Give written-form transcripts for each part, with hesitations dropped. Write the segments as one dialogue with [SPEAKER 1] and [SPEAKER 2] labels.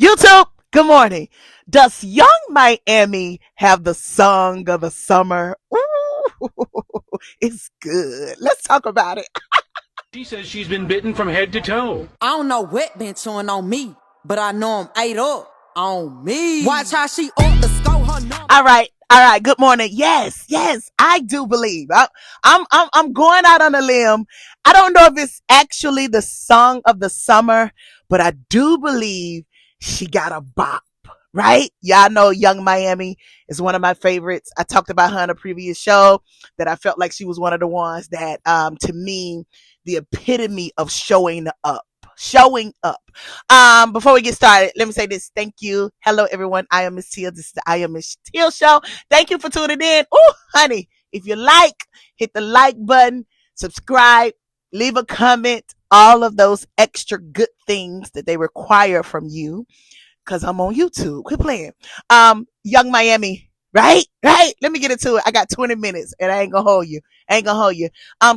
[SPEAKER 1] YouTube, good morning. Does Young Miami have the song of the summer? Ooh, it's good. Let's talk about it.
[SPEAKER 2] She says she's been bitten from head to toe.
[SPEAKER 3] I don't know what been chewing on me, but I know I'm ate up on me. Watch how she up the score her number.
[SPEAKER 1] All right. Good morning. Yes, I do believe. I'm going out on a limb. I don't know if it's actually the song of the summer, but I do believe she got a bop. Right? Y'all know Young Miami is one of my favorites. I talked about her in a previous show that I felt like she was one of the ones that, to me, the epitome of showing up. Before we get started, let me say this. Thank you. Hello, everyone. I am Miss Teal. This is the I am Miss Teal show. Thank you for tuning in. Oh, honey, if you like, hit the like button, subscribe, leave a comment, all of those extra good things that they require from you. Cause I'm on YouTube. Quit playing. Young Miami. Right? Let me get into it. I got 20 minutes and I ain't gonna hold you.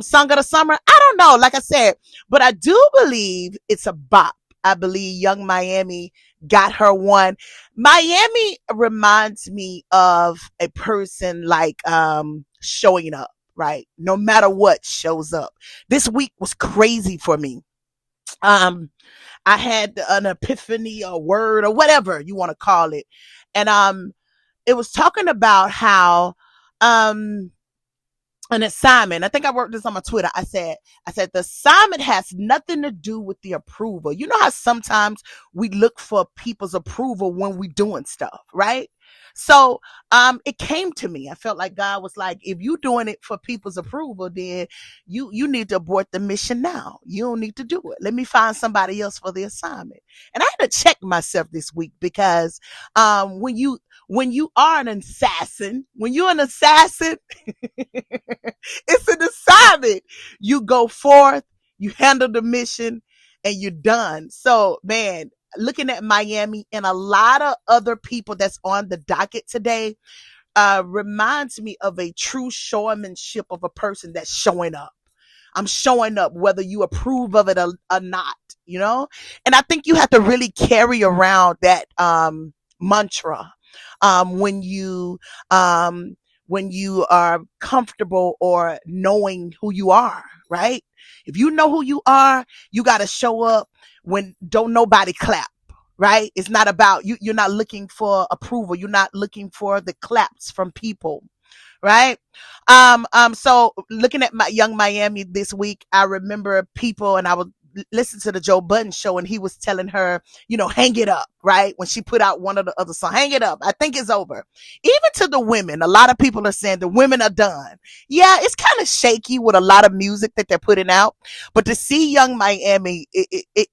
[SPEAKER 1] Song of the summer. I don't know, like I said, but I do believe it's a bop. I believe Young Miami got her one. Miami reminds me of a person like, showing up, right? No matter what shows up. This week was crazy for me. I had an epiphany or word or whatever you want to call it. And it was talking about how an assignment. I think I wrote this on my Twitter. I said the assignment has nothing to do with the approval. You know how sometimes we look for people's approval when we doing stuff, right? So it came to me. I felt like God was like, if you doing it for people's approval, then you need to abort the mission now. You don't need to do it. Let me find somebody else for the assignment. And I had to check myself this week because when you are an assassin, it's an assignment. You go forth, you handle the mission, and you're done. So, man, looking at Miami and a lot of other people that's on the docket today, reminds me of a true showmanship of a person that's showing up. I'm showing up whether you approve of it or not, you know? And I think you have to really carry around that mantra when you are comfortable or knowing who you are, right? If you know who you are, you got to show up when don't nobody clap, right? It's not about you. You're not looking for approval. You're not looking for the claps from people, right? So looking at my Young Miami this week, I remember people, and I would listen to the Joe Budden show, and he was telling her, hang it up, right? When she put out one of the other songs, hang it up. I think it's over. Even to the women, a lot of people are saying the women are done. Yeah, it's kind of shaky with a lot of music that they're putting out, but to see Young Miami,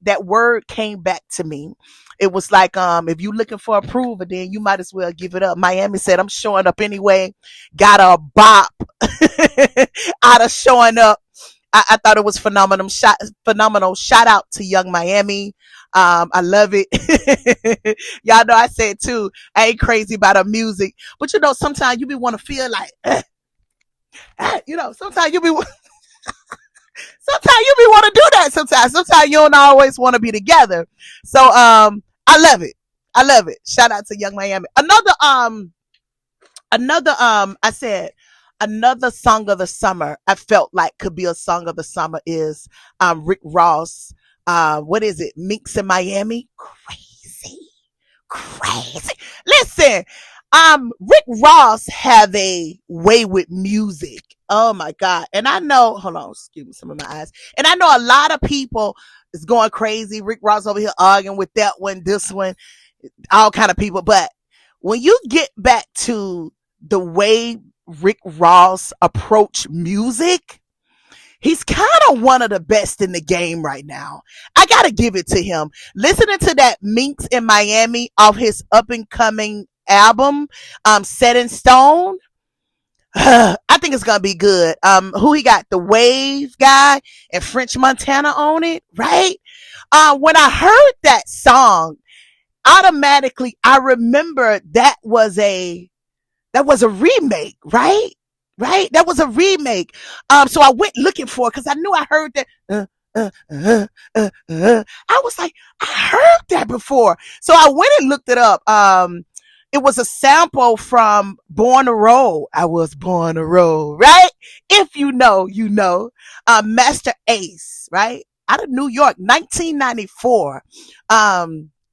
[SPEAKER 1] that word came back to me. It was like, if you're looking for approval, then you might as well give it up. Miami said, I'm showing up anyway. Got a bop out of showing up. I thought it was phenomenal. Shout out to Young Miami. I love it. Y'all know I said too, I ain't crazy about her music, but sometimes you be want to feel like, sometimes you be want to do that. Sometimes you don't always want to be together. So, I love it. Shout out to Young Miami. I said, another song of the summer I felt like could be a song of the summer is Rick Ross. What is it? Minks in Miami. Crazy. Listen, Rick Ross have a way with music. Oh my God. And I know, hold on, excuse me, some of my eyes. And I know a lot of people is going crazy. Rick Ross over here arguing with that one, this one, all kind of people. But when you get back to the way Rick Ross approach music, he's kind of one of the best in the game right now. I gotta give it to him. Listening to that Minks in Miami off his up and coming album, Set in Stone, I think it's gonna be good. Who he got? The Wave guy and French Montana on it, right? When I heard that song, automatically I remember that was a remake, right? That was a remake. So I went looking for it because I knew I heard that. I was like, I heard that before. So I went and looked it up. It was a sample from Born to Roll. I was born to roll, right? If you know, you know. Master Ace, right? Out of New York, 1994.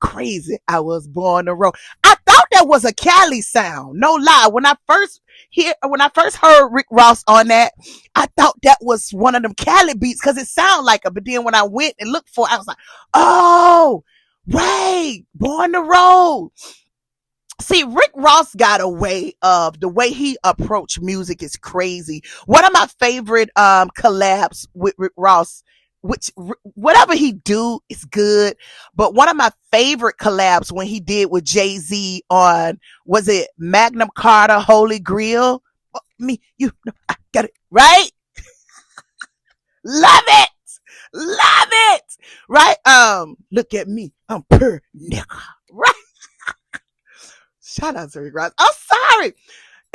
[SPEAKER 1] Crazy. I was born to roll. I thought that was a Cali sound. No lie. When I first heard Rick Ross on that, I thought that was one of them Cali beats because it sounded like it. But then when I went and looked for it, I was like, oh, right, Born to Roll. See, Rick Ross got a way of the way he approached music is crazy. One of my favorite collabs with Rick Ross, which whatever he do is good, but one of my favorite collabs when he did with Jay-Z on, was it Magnum Carta Holy Grail? Oh, me, you know, I got it right. Love it. Love it. Right? Look at me. I'm per nigga. Right? Shout out to Rick Ross. I'm sorry.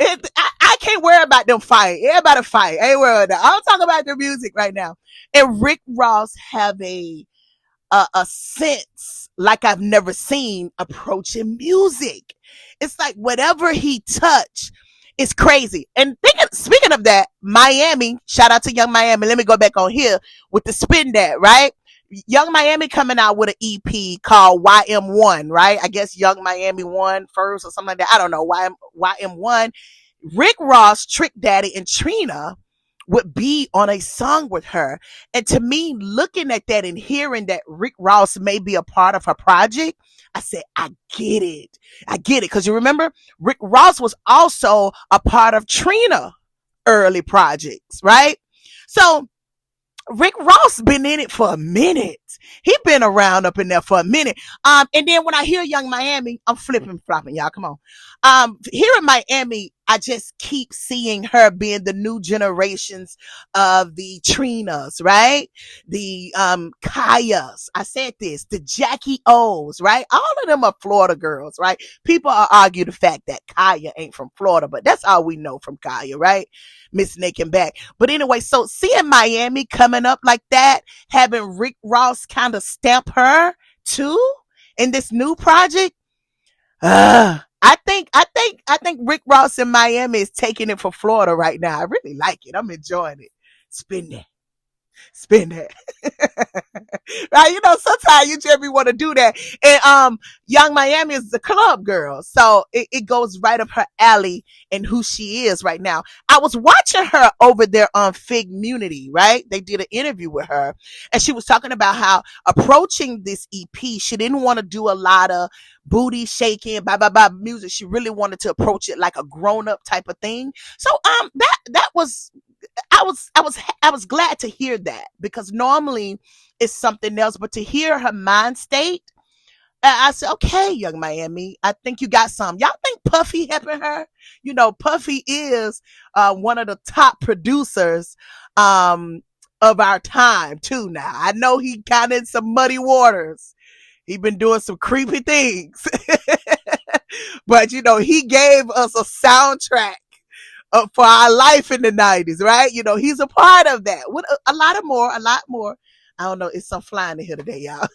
[SPEAKER 1] I can't worry about them fighting. Everybody fight. I ain't worried about that. I'm talking about the music right now. And Rick Ross have a sense like I've never seen approaching music. It's like whatever he touch is crazy. And speaking of that, Miami, shout out to Young Miami. Let me go back on here with the spin that, right? Young Miami coming out with an EP called YM1, right? I guess Young Miami 1 first or something like that. I don't know. YM1. Rick Ross, Trick Daddy, and Trina would be on a song with her. And to me, looking at that and hearing that Rick Ross may be a part of her project, I said, I get it. I get it. Because you remember, Rick Ross was also a part of Trina early projects, right? So Rick Ross been in it for a minute. He been around up in there for a minute. And then when I hear Young Miami, I'm flipping flopping, y'all. Come on. Here in Miami, I just keep seeing her being the new generations of the Trinas, right? The Kayas. I said this, the Jackie O's, right? All of them are Florida girls, right? People argue the fact that Kaya ain't from Florida, but that's all we know from Kaya, right? Miss Nick and back. But anyway, so seeing Miami coming up like that, having Rick Ross kind of stamp her too in this new project, I think Rick Ross in Miami is taking it for Florida right now. I really like it. I'm enjoying it. Spin that. Spin that. Right? You know, sometimes you just want to do that. And Young Miami is the club girl. So it goes right up her alley and who she is right now. I was watching her over there on Fig Munity, right? They did an interview with her and she was talking about how approaching this EP, she didn't want to do a lot of booty shaking, music. She really wanted to approach it like a grown up type of thing. So that was I was glad to hear that because normally it's something else, but to hear her mind state, I said, okay, Young Miami, I think you got some. Y'all think Puffy helping her? You know, Puffy is one of the top producers of our time too. Now I know he kind of in some muddy waters. He been doing some creepy things, but you know, he gave us a soundtrack for our life in the 90s, right? You know, he's a part of that. With a lot more. I don't know. It's some flying in here today, y'all.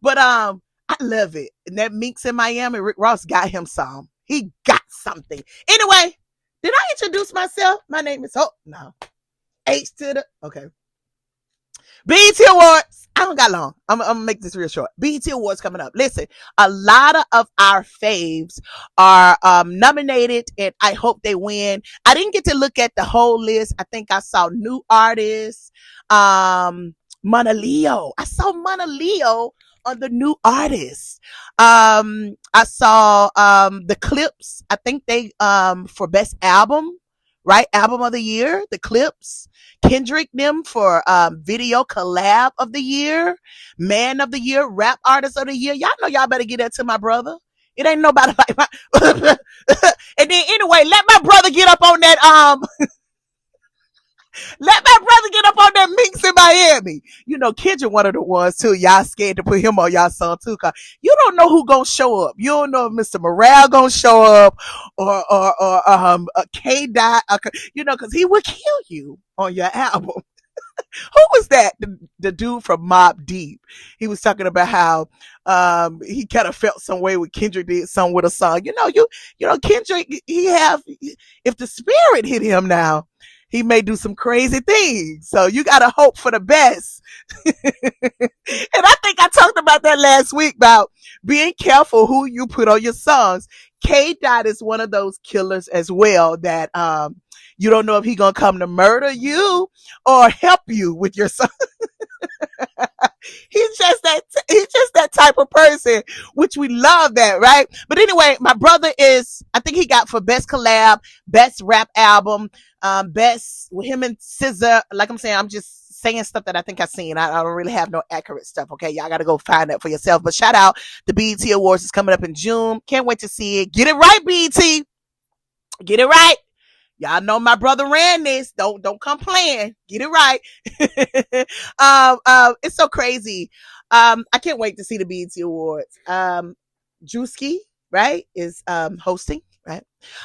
[SPEAKER 1] But I love it. And that Minx in Miami, Rick Ross got him some. He got something. Anyway, did I introduce myself? My name is no. H to the okay. BET Awards. I don't got long. I'm gonna make this real short. BET Awards coming up. Listen, a lot of our faves are nominated, and I hope they win. I didn't get to look at the whole list. I think I saw new artists. Mana Leo. I saw Mana Leo on the new artists. I saw the Clips. I think they for best album. Right? Album of the year, the Clips. Kendrick them for video collab of the year, man of the year, rap artist of the year. Y'all know y'all better get that to my brother. It ain't nobody like my and then anyway, let my brother get up on that let my brother get up on that Minx in Miami. You know, Kendrick one of the ones too. Y'all scared to put him on y'all song too. Cause you don't know who gonna show up. You don't know if Mr. Morale gonna show up or K Dot. You know, cause he will kill you on your album. Who was that? The dude from Mob Deep. He was talking about how he kind of felt some way with Kendrick did some with a song. Kendrick, he have, if the spirit hit him now, he may do some crazy things. So you gotta hope for the best. And I think I talked about that last week about being careful who you put on your songs. K Dot is one of those killers as well that you don't know if he gonna come to murder you or help you with your song. He's just that type of person, which we love that, right? But anyway, my brother I think he got for best collab, best rap album, best with him and SZA. Like I'm saying, I'm just saying stuff that I think I've seen. I don't really have no accurate stuff. Okay. Y'all got to go find that for yourself, but shout out the BET Awards is coming up in June. Can't wait to see it. Get it right, BET. Get it right. Y'all know my brother ran this. Don't come playing. Get it right. It's so crazy. I can't wait to see the BET Awards. Drewski, right, is hosting, right?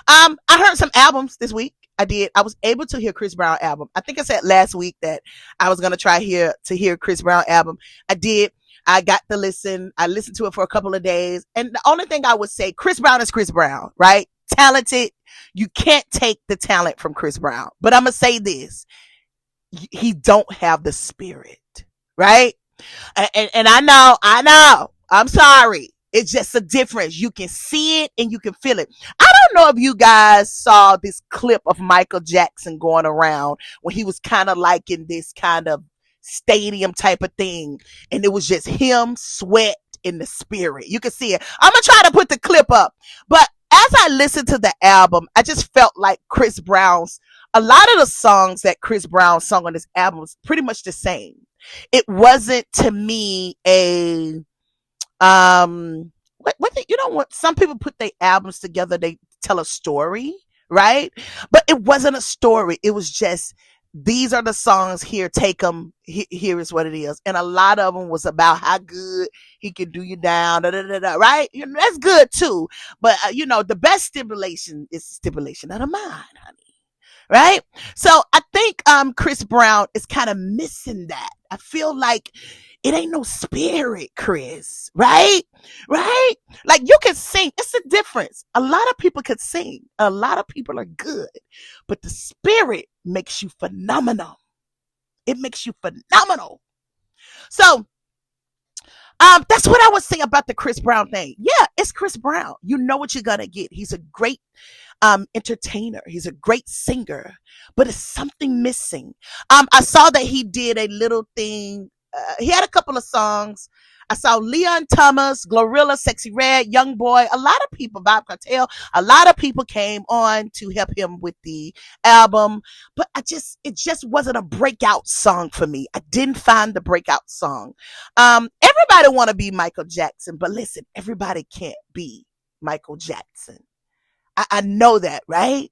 [SPEAKER 1] I heard some albums this week. I did. I was able to hear Chris Brown album. I think I said last week that I was gonna try to hear Chris Brown album. I did. I got to listen. I listened to it for a couple of days. And the only thing I would say, Chris Brown is Chris Brown, right? Talented. You can't take the talent from Chris Brown. But I'm going to say this. He don't have the spirit, right? And I know. I'm sorry. It's just a difference. You can see it and you can feel it. I don't know if you guys saw this clip of Michael Jackson going around when he was kind of like in this kind of stadium type of thing. And it was just him, Sweat, in the spirit. You can see it. I'm going to try to put the clip up. But as I listened to the album, I just felt like a lot of the songs that Chris Brown sung on this album was pretty much the same. It wasn't to me a, some people put their albums together, they tell a story, right? But it wasn't a story. It was just, these are the songs, here, take them, here is what it is. And a lot of them was about how good he can do you down, right? That's good too. But, the best stimulation is stimulation of the mind, honey. Right? So I think Chris Brown is kind of missing that. I feel like it ain't no spirit, Chris. Right? Right? Like you can sing. It's a difference. A lot of people could sing. A lot of people are good. But the spirit makes you phenomenal. It makes you phenomenal. So that's what I would say about the Chris Brown thing. Yeah, it's Chris Brown. You know what you're going to get. He's a great entertainer. He's a great singer, but it's something missing. I saw that he did a little thing. He had a couple of songs. I saw Leon Thomas, Glorilla, Sexy Red, Young Boy, a lot of people, Bob Cartel, a lot of people came on to help him with the album, but it just wasn't a breakout song for me. I didn't find the breakout song. Everybody want to be Michael Jackson, but listen, everybody can't be Michael Jackson. I know that, right?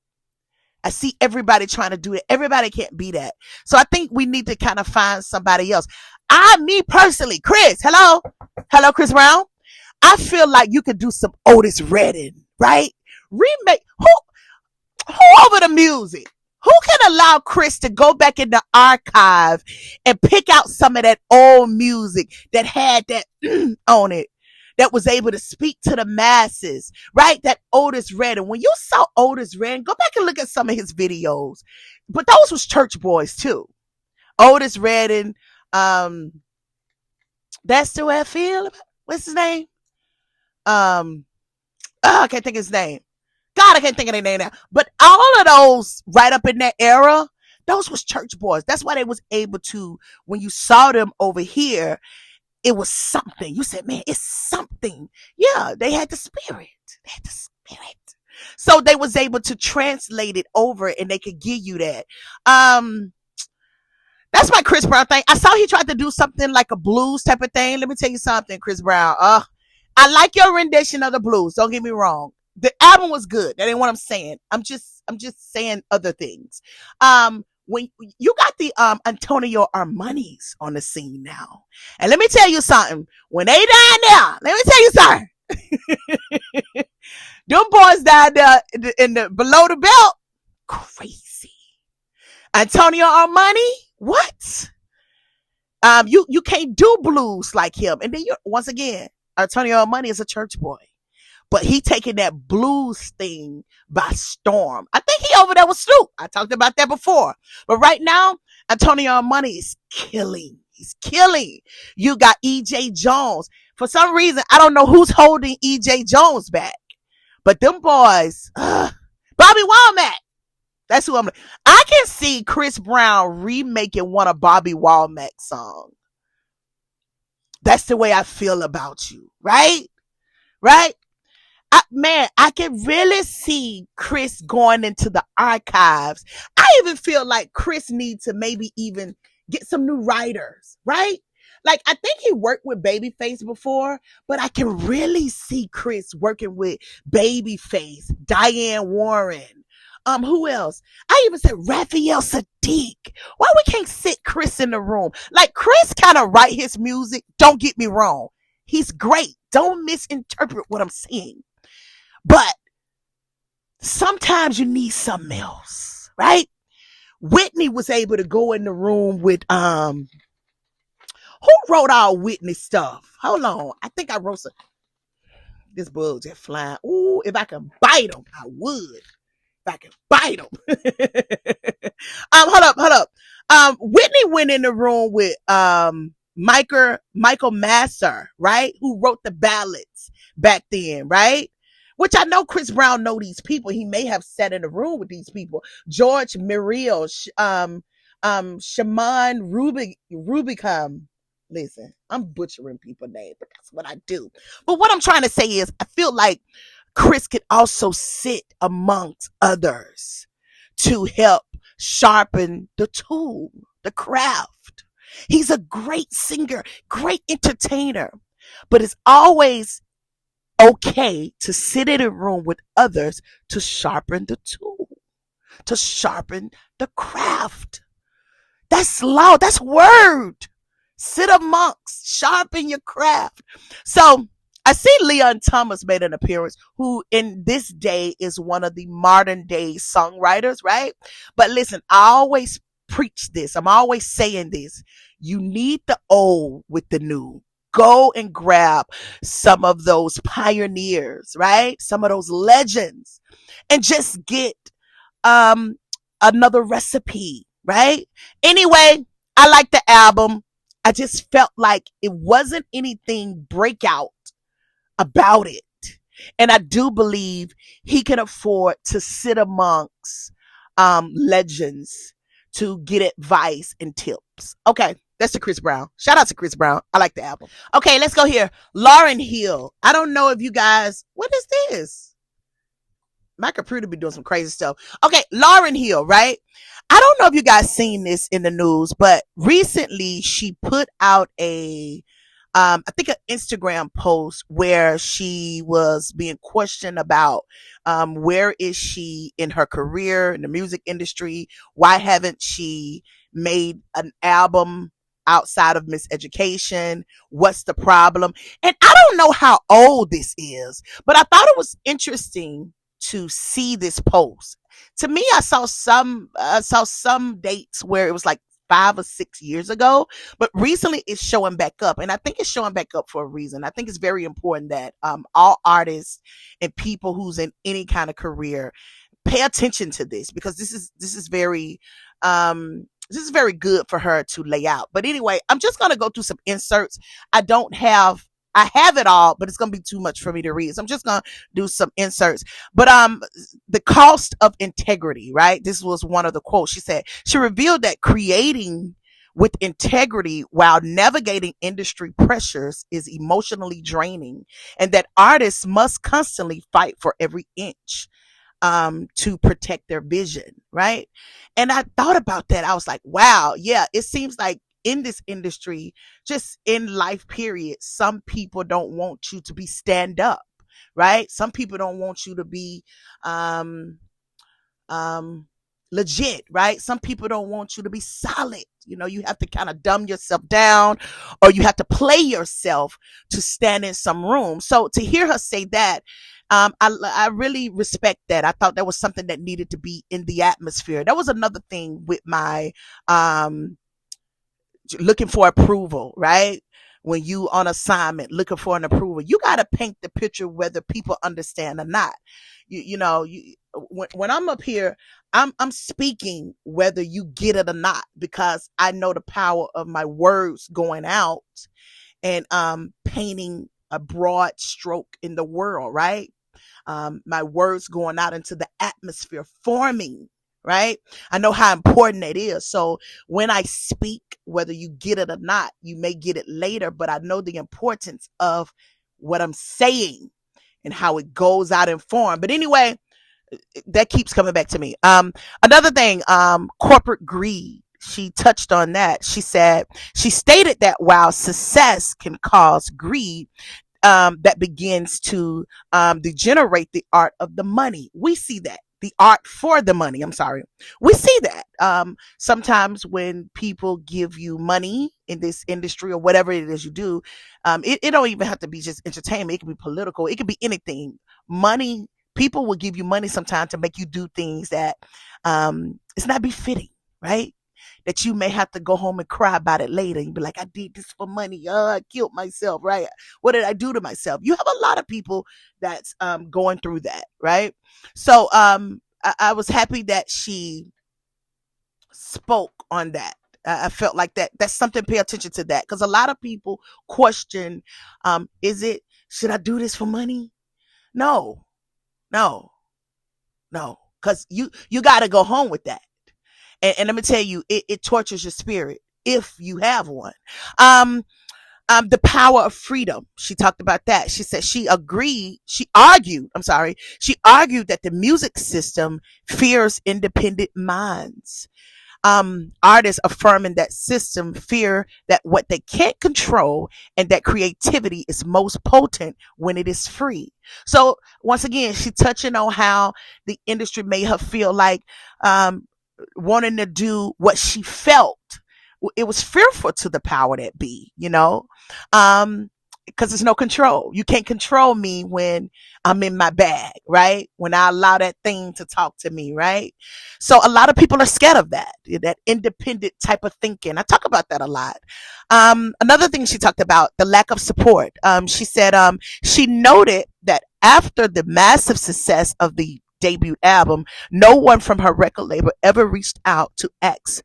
[SPEAKER 1] I see everybody trying to do it. Everybody can't be that. So I think we need to kind of find somebody else. Me personally, Chris, hello, Chris Brown. I feel like you could do some Otis Redding, right? Remake. Who over the music? Who can allow Chris to go back in the archive and pick out some of that old music that had that on it, that was able to speak to the masses, right? That Otis Redding. When you saw Otis Redding, go back and look at some of his videos. But those was church boys too. Otis Redding. That's the way I feel. What's his name? I can't think of his name. God, I can't think of their name now. But all of those right up in that era, those was church boys. That's why they was able to, when you saw them over here, it was something. You said, man, it's something. Yeah, they had the spirit. So they was able to translate it over and they could give you that. That's my Chris Brown thing. I saw he tried to do something like a blues type of thing. Let me tell you something, Chris Brown. I like your rendition of the blues. Don't get me wrong. The album was good. That ain't what I'm saying. I'm just saying other things. When you got the Antonio Armani's on the scene now, and let me tell you something. When they died there, let me tell you something. Them boys died there in the below the belt. Crazy. Antonio Armani, What? You can't do blues like him. And then you once again, Antonio Money is a church boy. But he taking that blues thing by storm. I think he over there with Snoop. I talked about that before. But right now, Antonio Money is killing. He's killing. You got EJ Jones. For some reason, I don't know who's holding EJ Jones back. But them boys, Bobby Womack. That's who I'm. I can see Chris Brown remaking one of Bobby Womack's songs. That's the way I feel about you, right? Right? Man, I can really see Chris going into the archives. I even feel like Chris needs to maybe even get some new writers, right? Like, I think he worked with Babyface before, but I can really see Chris working with Babyface, Diane Warren. Who else? I even said Raphael Sadiq. Why we can't sit Chris in the room? Like, Chris kind of write his music. Don't get me wrong. He's great. Don't misinterpret what I'm saying. But sometimes you need something else, right? Whitney was able to go in the room with who wrote all Whitney stuff? Hold on. I think I wrote some. This bug just flying. Ooh, if I could bite him, I would. If I could bite him. Hold up. Whitney went in the room with Michael Masser, right? Who wrote the ballads back then, right? Which I know Chris Brown know these people. He may have sat in a room with these people. George Muriel, Shaman Rubicam. Listen, I'm butchering people's names, but that's what I do. But what I'm trying to say is I feel like Chris could also sit amongst others to help sharpen the tool, the craft. He's a great singer, great entertainer, but it's always okay to sit in a room with others to sharpen the tool, to sharpen the craft. That's law. That's word. Sit amongst, sharpen your craft. So I see Leon Thomas made an appearance, who in this day is one of the modern day songwriters, right? But listen, I always preach this. I'm always saying this. You need the old with the new. Go and grab some of those pioneers, right? Some of those legends, and just get another recipe, right? Anyway, I like the album. I just felt like it wasn't anything breakout about it. And I do believe he can afford to sit amongst legends to get advice and tips. Okay. That's the Chris Brown. Shout out to Chris Brown. I like the album. Okay, let's go here. Lauryn Hill. I don't know if you guys, what is this? My computer be doing some crazy stuff. Okay, Lauryn Hill, right? I don't know if you guys seen this in the news, but recently she put out I think an Instagram post where she was being questioned about where is she in her career in the music industry? Why haven't she made an album outside of Miseducation? What's the problem? And I don't know how old this is, but I thought it was interesting to see this post. To me, I saw some dates where it was like 5 or 6 years ago, but recently it's showing back up, and I think it's showing back up for a reason. I think it's very important that all artists and people who's in any kind of career pay attention to this, because this is very good for her to lay out. But anyway, I'm just going to go through some inserts. I have it all, but it's going to be too much for me to read. So I'm just going to do some inserts. But the cost of integrity, right? This was one of the quotes. She said, she revealed that creating with integrity while navigating industry pressures is emotionally draining, and that artists must constantly fight for every inch to protect their vision, right? And I thought about that. I was like, wow, yeah, it seems like in this industry, just in life period, some people don't want you to be stand up, right? Some people don't want you to be legit, right? Some people don't want you to be solid. You have to kind of dumb yourself down, or you have to play yourself to stand in some room. So to hear her say that, I really respect that. I thought that was something that needed to be in the atmosphere. That was another thing with my looking for approval, right? When you on assignment looking for an approval, you got to paint the picture whether people understand or not. When I'm up here, I'm speaking whether you get it or not, because I know the power of my words going out and painting a broad stroke in the world, right? My words going out into the atmosphere, forming, right? I know how important that is. So when I speak, whether you get it or not, you may get it later, but I know the importance of what I'm saying and how it goes out in form. But anyway, that keeps coming back to me. Another thing, corporate greed. She touched on that. She stated that while success can cause greed, that begins to degenerate the art of the money. We see that. The art for the money. I'm sorry. We see that. Sometimes when people give you money in this industry or whatever it is you do, it don't even have to be just entertainment. It can be political. It can be anything. Money, people will give you money sometimes to make you do things that it's not befitting, right? That you may have to go home and cry about it later and be like, I did this for money. Oh, I killed myself, right? What did I do to myself? You have a lot of people that's going through that, right? So I was happy that she spoke on that. I felt like that's something, pay attention to that, because a lot of people question, should I do this for money? No, no, no, because you got to go home with that. And let me tell you, it tortures your spirit if you have one. The power of freedom. She talked about that. She said she argued that the music system fears independent minds. Artists affirming that system fear that what they can't control, and that creativity is most potent when it is free. So once again, she touching on how the industry made her feel like, wanting to do what she felt. It was fearful to the power that be, because there's no control. You can't control me when I'm in my bag, right? When I allow that thing to talk to me, right? So a lot of people are scared of that independent type of thinking. I talk about that a lot. Another thing she talked about, the lack of support. She said she noted that after the massive success of the debut album, no one from her record label ever reached out to ask,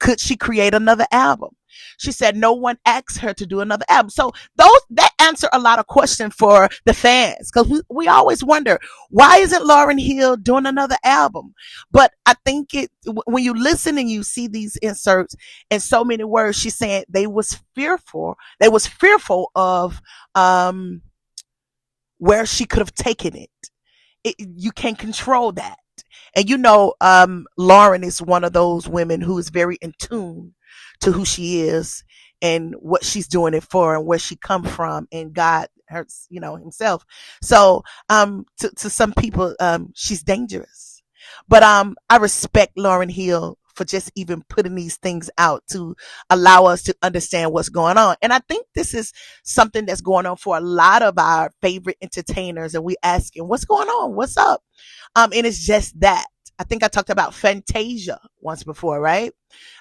[SPEAKER 1] could she create another album? She said no one asked her to do another album. So that answer a lot of questions for the fans, because we always wonder, why isn't Lauryn Hill doing another album? But I think when you listen and you see these inserts in so many words, she's saying they was fearful of where she could have taken it. You can't control that. And Lauren is one of those women who is very in tune to who she is and what she's doing it for and where she come from, and God himself. So to some people, she's dangerous. But I respect Lauryn Hill for just even putting these things out to allow us to understand what's going on. And I think this is something that's going on for a lot of our favorite entertainers. And we asking, what's going on? What's up? And it's just that. I think I talked about Fantasia once before, right?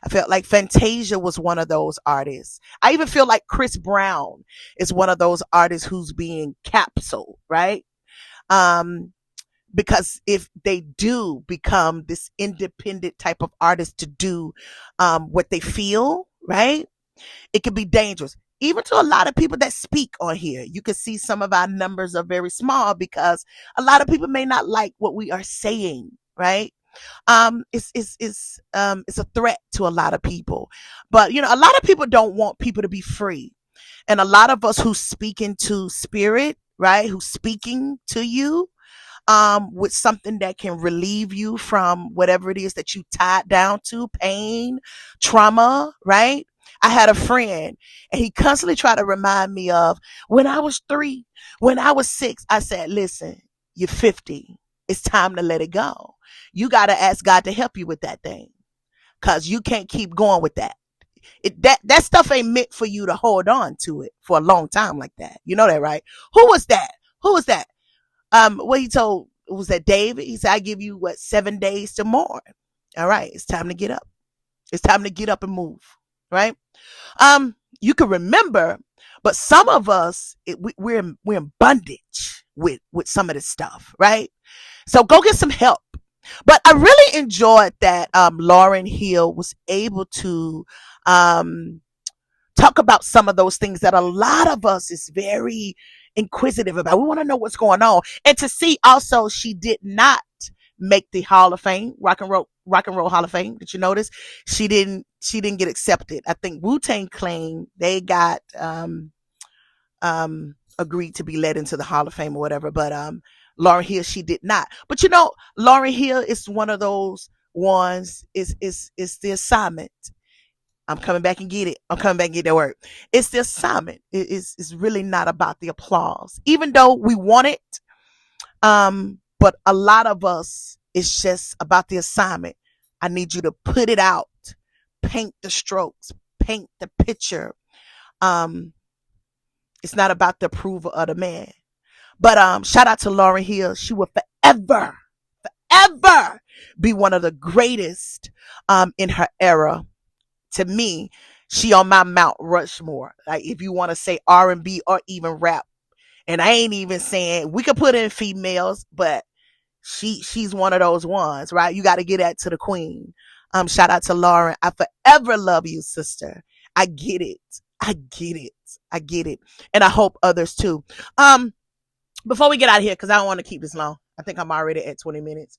[SPEAKER 1] I felt like Fantasia was one of those artists. I even feel like Chris Brown is one of those artists who's being capsuled, right? Because if they do become this independent type of artist to do what they feel, right? It can be dangerous. Even to a lot of people that speak on here, you can see some of our numbers are very small because a lot of people may not like what we are saying, right? It's a threat to a lot of people. But a lot of people don't want people to be free. And a lot of us who speak into spirit, right? Who's speaking to you, with something that can relieve you from whatever it is that you tied down to, pain, trauma, right? I had a friend and he constantly tried to remind me of when I was 3, when I was 6. I said, listen, you're 50. It's time to let it go. You got to ask God to help you with that thing, because you can't keep going with that. That stuff ain't meant for you to hold on to it for a long time like that. You know that, right? Who was that? What he told, was that David? He said, I give you 7 days to mourn. All right, it's time to get up. It's time to get up and move. right? You can remember, but some of us, we're in bondage with some of this stuff, right? So go get some help. But I really enjoyed that Lauryn Hill was able to um, talk about some of those things that a lot of us is very inquisitive about. We want to know what's going on, and to see also she did not make the Hall of Fame, Rock and Roll Hall of Fame. Did you notice she didn't get accepted? I think Wu-Tang claimed they got agreed to be led into the Hall of Fame or whatever, but Lauryn Hill, she did not. But Lauryn Hill is one of those ones. Is the assignment. I'm coming back and get it. I'm coming back and get that word. It's the assignment. It's really not about the applause, even though we want it. But a lot of us, it's just about the assignment. I need you to put it out, paint the strokes, paint the picture. Um, it's not about the approval of the man. But shout out to Lauryn Hill. She will forever, forever be one of the greatest in her era. To me, she on my Mount Rushmore. Like if you want to say R&B or even rap, and I ain't even saying we could put in females, but she's one of those ones, right? You got to get that to the queen. Shout out to Lauren. I forever love you, sister. I get it. I get it. I get it. And I hope others too. Before we get out of here, because I don't want to keep this long. I think I'm already at 20 minutes.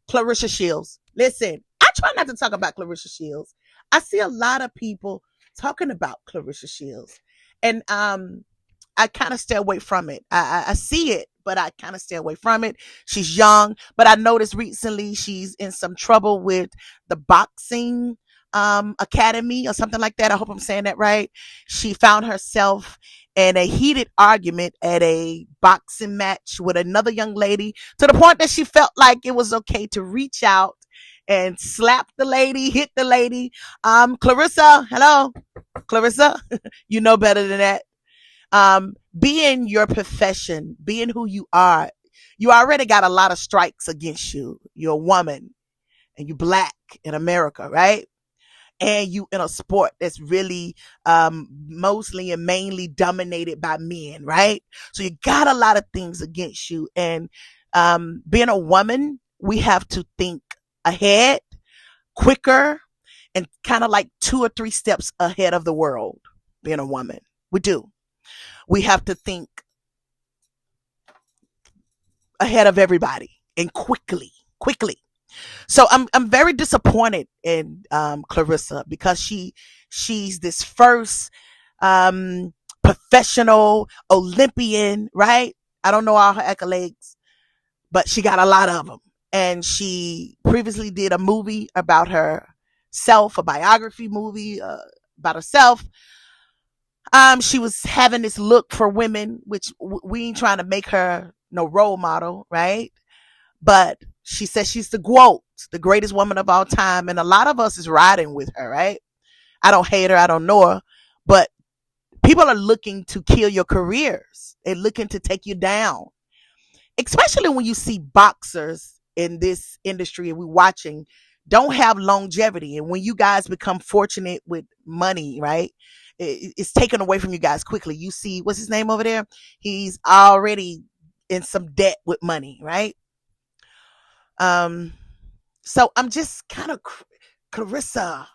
[SPEAKER 1] Clarissa Shields. Listen, I try not to talk about Clarissa Shields. I see a lot of people talking about Clarissa Shields. And I kind of stay away from it. I see it, but I kind of stay away from it. She's young, but I noticed recently she's in some trouble with the boxing academy or something like that. I hope I'm saying that right. She found herself in a heated argument at a boxing match with another young lady, to the point that she felt like it was okay to reach out and slap the lady, hit the lady. Clarissa, hello, Clarissa, you know better than that. Being your profession, being who you are, you already got a lot of strikes against you. You're a woman and you black in America, right? And you in a sport that's really mostly and mainly dominated by men, right? So you got a lot of things against you. And being a woman, we have to think ahead, quicker, and kind of like 2 or 3 steps ahead of the world. Being a woman, we do. We have to think ahead of everybody and quickly. So I'm very disappointed in Clarissa, because she's this first professional Olympian, right? I don't know all her accolades, but she got a lot of them. And she previously did a movie about herself, a biography movie about herself. She was having this look for women, which we ain't trying to make her no role model, right? But she says she's the GOAT, the greatest woman of all time. And a lot of us is riding with her, right? I don't hate her. I don't know her. But people are looking to kill your careers. They're looking to take you down. Especially when you see boxers in this industry and we're watching, don't have longevity. And when you guys become fortunate with money, right? It's taken away from you guys quickly. You see, what's his name over there? He's already in some debt with money, right? So I'm just kind of Clarissa,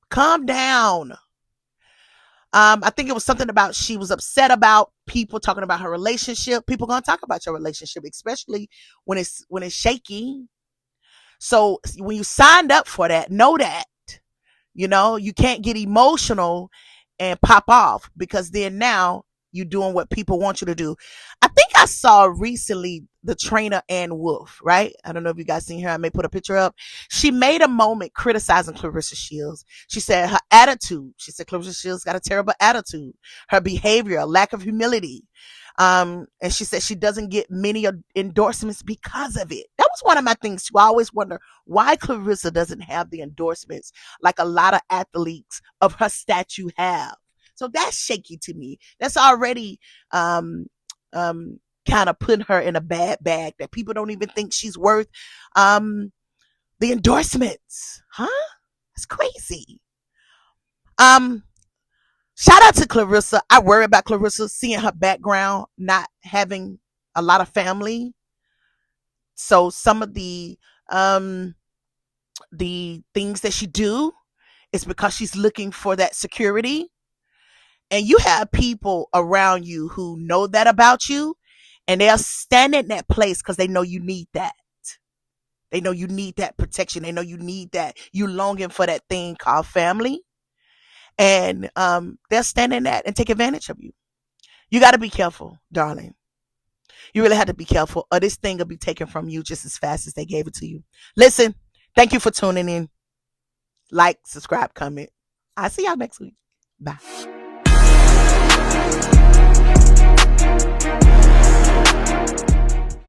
[SPEAKER 1] calm down. I think it was something about she was upset about people talking about her relationship. People gonna talk about your relationship, especially when it's shaky. So when you signed up for that, know that. You can't get emotional and pop off, because then now you're doing what people want you to do. I think I saw recently the trainer Ann Wolf, right? I don't know if you guys seen her. I may put a picture up. She made a moment criticizing Clarissa Shields. She said her attitude. She said Clarissa Shields got a terrible attitude. Her behavior, a lack of humility. And she said she doesn't get many endorsements because of it. That was one of my things too. I always wonder why Clarissa doesn't have the endorsements like a lot of athletes of her stature have. So that's shaky to me. That's already kind of putting her in a bad bag that people don't even think she's worth the endorsements. Huh? It's crazy. Shout out to Clarissa. I worry about Clarissa seeing her background, not having a lot of family. So some of the things that she do is because she's looking for that security. And you have people around you who know that about you, and they'll stand in that place because they know you need that. They know you need that protection. They know you need that. You longing for that thing called family. And they'll stand in that and take advantage of you. You got to be careful, darling. You really have to be careful, or this thing will be taken from you just as fast as they gave it to you. Listen, thank you for tuning in. Like, subscribe, comment. I'll see y'all next week. Bye.